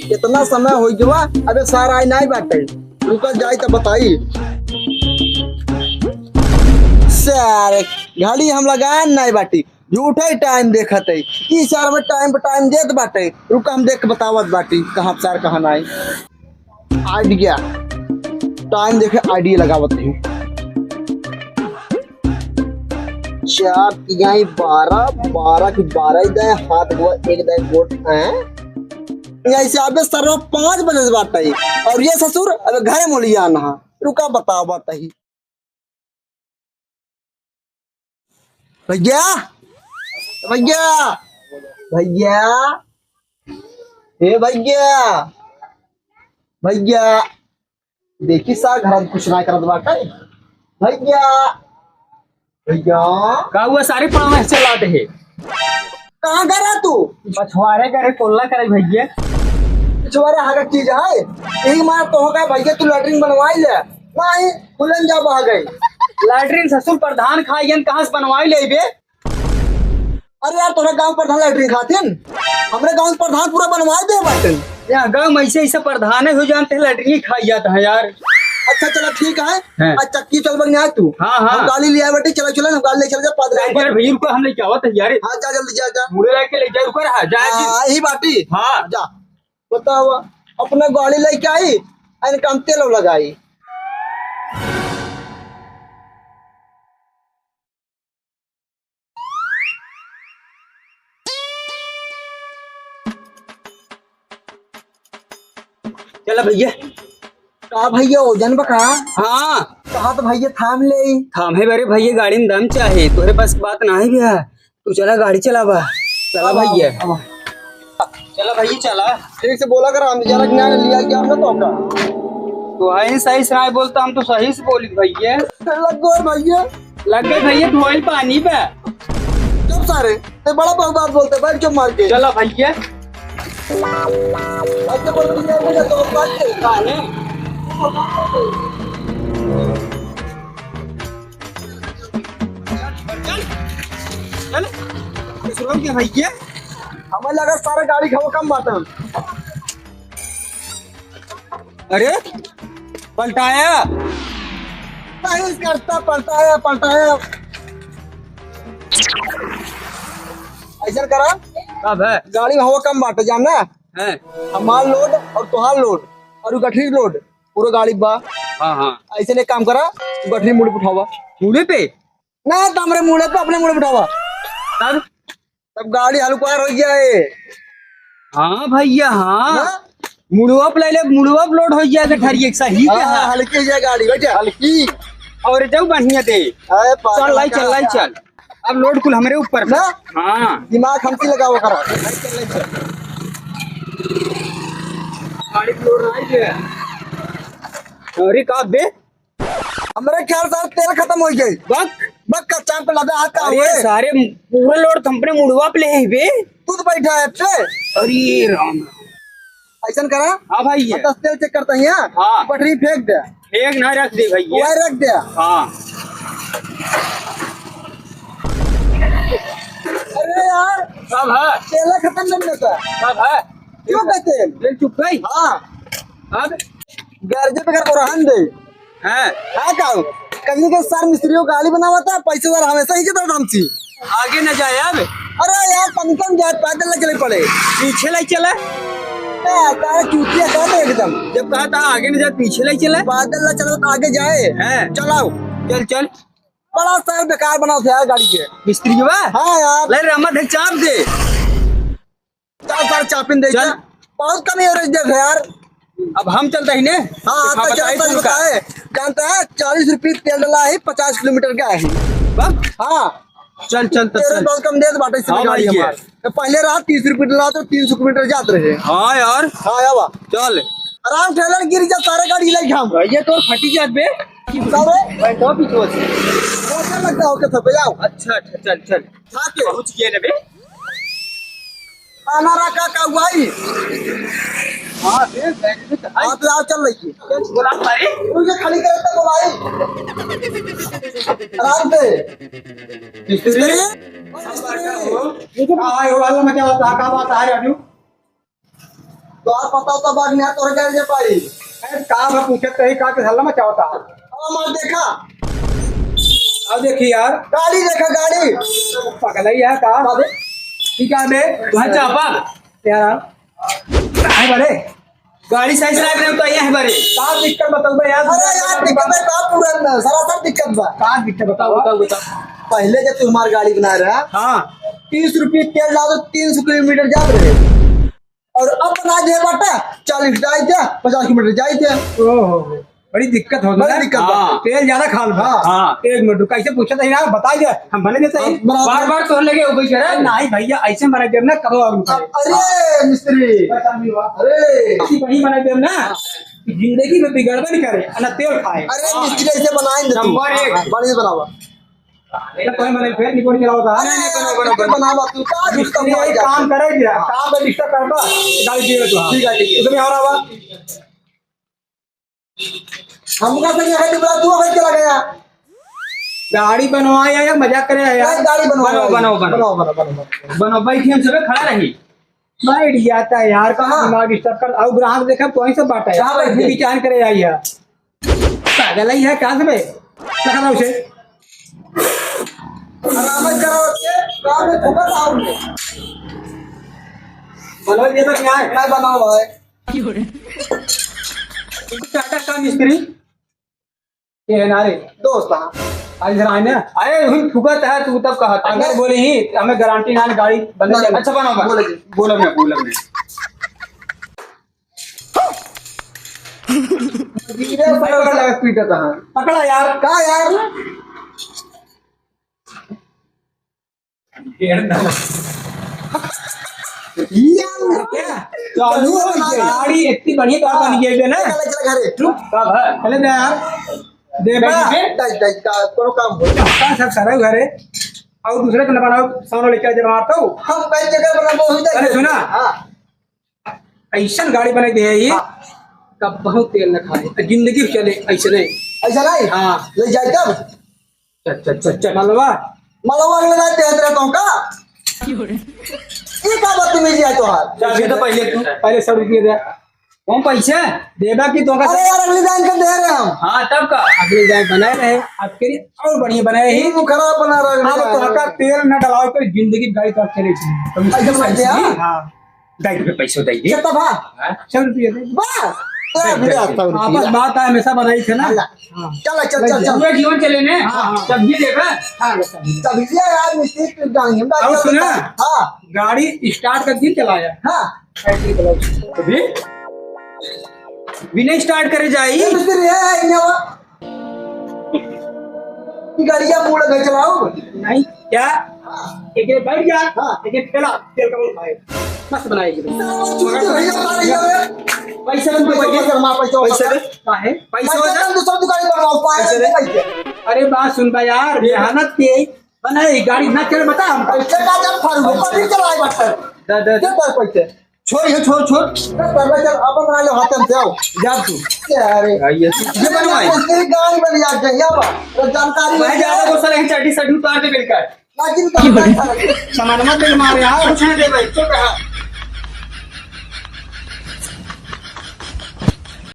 कितना समय हो गया? अबे सारा आई नहीं बाटे, रुका जाई तो बताई। सारे घड़ी हम लगाए नहीं बाटी, झूठा ही टाइम देखत है। ई सार में टाइम पे टाइम देत बाटे, रुका हम देख के बतावत बाटी कहाँ सार कहाँ नहीं। आइडिया टाइम देखे आइडिया लगावत है। 4 तिहाई 12, 12 की 12 दे हाथ हुआ 1 दे गोट है। ऐसे आबे सर 5 बजे से बात है और ये ससुर अब घर मोलिया ना। रुका बताओ बात है भैया, भैया, भैया, हे भैया, भैया देखी सा घर कुछ ना करत बाटे। भैया, भैया का हुआ सारे पाँव ऐसे लाते है। कहाँ गया तू? पछवारे करे कोल्ला करे भैया। पिछवारे हाथ चीज है यही मार तो होगा भैया। तू लैट्रिन बनवाई ले नहीं खुलन जा बह गई। लैट्रिन ससुर प्रधान खाइयन कहाँ से बनवाई ले बे? अरे यार तोरा गांव प्रधान लैट्रिन खातिन, हमरे गांव प्रधान पूरा बनवाई दे बाटन। यहाँ गाँव में ऐसे प्रधान हो जानते हैं लैट्रिन खाई जाता है यार। अच्छा चला ठीक है। हाँ। अच्छा चक्की चल बन आ तू। हाँ हाँ हम गाड़ी ले आए बेटे, चलो चलो हम गाड़ी ले चल जा पादरा। यार भैया रुको हम लेके आवत है यार। हाँ जा जल्दी जा जा। मुड़े लेके ले जा रुको रहा जा हाँ यही बाटी। हाँ जा बताओ अपना गाड़ी लेके आई एन काम तेल लगाई। चला भैया। कहा भैया ओजन बका? हाँ कहा तो भैया थाम ले। थाम है बरे भैया गाड़ी में दम चाहे तोरे पास बात ना है भैया। तू चला गाड़ी चला बा। चला भैया चला भैया चला। ठीक से बोला कर हम जरा ज्ञान लिया गया हमने तो का। तो है सही से नहीं बोलता हम तो सही से बोली भैया। लग गए भैया। लग गए भैया धोइल पानी पे। चुप सारे ते बड़ा बहुत बात बोलते बैठ चुप मार के। चला भैया अच्छा बोल दिया मुझे तो बात के खाने चल सुनो क्या भैया। हमें लगा सारे गाड़ी खाओ कम बात। अरे पलटाया नहीं करता पलटाया पलटाया। ऐसा करा कब है गाड़ी में हवा कम बाटे जानना हैं? हमार लोड और तुहार लोड और गठरी लोड पूरा गाड़ी बा। हाँ हाँ ऐसे ने काम करा गठरी मुड़ उठावा मुड़े पे ना तमरे मुड़े पे अपने मुड़े उठावा तब तब गाड़ी हल्का हो जाए। हाँ भैया हाँ हाँ? मुड़ुआ पे ले मुड़ुआ पे लोड हो जाएगा ठहरिए एक सही क्या हाँ, है हल्की हो जाए गाड़ी बेटे हल्की। और जाओ बढ़िया दे चल लाई चल लाई चल। अब लोड कुल हमारे ऊपर ना हाँ दिमाग हमसे लगाओ करा। गाड़ी पे लोड आई है। अरे का बे हमारे ख्याल से तेल खत्म हो गई। बक बक का चांप पे लगा आता अरे हुए सारे पूरा लोड थंपने मुड़ुआ पे ले है बे। तू तो बैठा है पे अरे राम ऐसा करा। हाँ भैया दस तेल चेक करते हैं हाँ। पटरी फेंक दे एक ना रख दे भैया वही रख दे। हाँ। अरे यार सब है तेल खत्म नहीं होता सब है क्यों कहते हैं? ले चुप गई हाँ अब गैरज पे कर रहन दे। है हाँ कहूँ कहीं के सार मिस्त्रियों गाड़ी बनावा था पैसेदार हमेशा ही के हमसी। आगे न जाए अब। अरे यार कम जाए पैदल न चले पड़े। पीछे ले चला तारा चूतिया कर एकदम। जब कहा था आगे न जाए पीछे ले चला पैदल न चलो तो आगे जाए है चलाओ। चल चल बड़ा सार बेकार बनाओ थे यार गाड़ी के। मिस्त्री के बा हाँ यार ले रमा ढक चाप दे चार सार चापिन दे चल। बहुत कमी हो रही है यार। अब हम चलते ही ने हाँ तो बताई चलो तू का बताए जानता है 40 रुपये तेल डला है 50 किलोमीटर का है। बक हाँ चल चल तो तेरे चल बहुत कम दे बाटे हाँ गाड़ी भाई, हमारे तो पहले रहा 30 रुपये डला तो 300 किलोमीटर जाते रहे। हाँ यार हाँ यावा चल आराम ठेलर गिर जा सारे गाड़ी ले हम भैया तो फटी जात बे सारे बैठो पीछे से कैसा लगता हो के सब जाओ अच्छा अच्छा चल चल खाके पहुंच गए ना बे खाना रखा का भाई। हाँ बे बैठ तो हाँ तो आओ चल रही है बोला मारे मुझे खाली करे तो बोलाई आराम से। मिस्त्री हाँ ये वाला मचा होता का बात है राजू तो आप पता तो बात नहीं तोरे गाड़ी जे पाई अरे का मैं पूछे तो का के हल्ला मचा होता हमार देखा अब देखी यार गाड़ी देखा गाड़ी पगला ही है का ठीक है बे वहाँ चापा यार है बड़े गाड़ी सही से रख रहे हो तो यहाँ है बारे का दिक्कत बताओ बे यार अरे यार दिक्कत है का पूरा ना सारा सब दिक्कत बा का दिक्कत बताओ बताओ पहले जब तू हमारी गाड़ी बना रहा हाँ 30 रुपये तेल डाल दो 300 किलोमीटर जाते रहे और अब बना दे बाटा 40 जाए थे 50 किलोमीटर जाए थे ओहो बड़ी दिक्कत हो बड़ी दिक्कत बा। हाँ। तेल ज्यादा खा लो हाँ। एक मिनट कैसे पूछा था यार बता दे हम बने देते हैं बार बार तो लगे ऊपर करे नहीं भैया ऐसे बना दे ना करो अरे मिस्त्री अरे वही बना दे ना जिंदगी में बिगड़बे नहीं करे ना तेल खाए अरे मिस्त्री ऐसे बनाएंगे तू नंबर एक। बढ़िया बनावा कोई मैंने फिर निकोल के लाओ था अरे बनावा तू का मिस्त्री डिस्टर्ब एक काम करे क्या काम में डिस्टर्ब करबा गाड़ी दे तो ठीक है ठीक है उसमें आ रहा बा हम का सही है बड़ा तू अगर चला गया गाड़ी बनवाया या मजाक करे यार यार गाड़ी बनवाओ बनाओ, बनाओ। बनाओ बनो बैठी हम सब खड़ा रही बैठ जाता है यार कहाँ दिमाग डिस्टर्ब कर और ग्राहक देखा कोई से बाटा है कहाँ बैठ गए? विचार करे यार पागल ही है कहाँ से बे लगा उसे आराम करो के काम में ठोकर आओगे बनवा दिया तो क्या है मैं बनाओ है टाटा का मिस्त्री ये नारे दोस्त हां आज जरा आने अरे हम फुकत है तू तब कहा था अगर बोले ही हमें गारंटी ना गाड़ी बनने चल अच्छा बनाओ बोलो जी। बोलो मैं धीरे पकड़ लगा पीटा था पकड़ा यार का यार यार क्या चालू है ना गाड़ी इतनी बढ़िया कार बन गई है ना चला चला घरे कब है चले दे यार देवा टाइट टाइट का कोनो काम हो का सब सारा घरे और दूसरे को न बनाओ सामने लेके जब मारता हूँ हम कई जगह बनाबो हो जाए अरे सुना। हां ऐसा गाड़ी बना दे ये कब बहुत तेल न खाए जिंदगी चले ऐसे नहीं ऐसा नहीं हाँ ले जाए तब चल मलवा मलवा लगा दे रहता हूं का ये का बदतमीजी है तोहार चाबी तो पहले तू पहले 100 रुपये दे कौन पैसे देवा की तो अरे यार अगली दान कर दे रहे हम हाँ तब का अगले जाए बनाए रहे आपके लिए और बढ़िया बनाए ही तू खराब बना रहा अब तो का तेल न डलाओ तो जिंदगी गाड़ी तो चलेगी ऐसे बनते हैं हाँ 2 रुपये पैसे दे दिए कितना भा 100 रुपये दे बस तेरा भी आता हूं आपस बात है हमेशा बनाई थे ना चल चल चल चल पूरे जीवन चले ने तब भी देखा तब ये यार मिस्त्री की गाड़ी हम और सुना हां गाड़ी स्टार्ट कर दी चलाया हां अभी बिना स्टार्ट करे जाई ये मिस्त्री है इन्हें की गाड़ी का मूड घर चलाओ नहीं क्या एक ये बैठ गया हाँ। एक ये ठेला तेल का मुंह खाए मस्त बनाएगी पैसे पैसे काहे पैसे हो जा दूसरा दुकान बनवाओ पैसे अरे बात सुन बा यार मेहनत के बनाई गाड़ी ना चल बता हम पैसे का जब फर्क ऊपर नहीं चलाए बटर दे कितना पैसे छोड़ ये छोड़ पहले चल अपन बना लो हाथ से आओ जा तू अरे ये बनवाई इसकी गाड़ी बन जाए तो जानकारी मैं ज्यादा गुस्सा नहीं चटी सटी उतार दे बिल्कुल लेकिन सामान मत दे मार यार कुछ नहीं दे भाई चुप रहा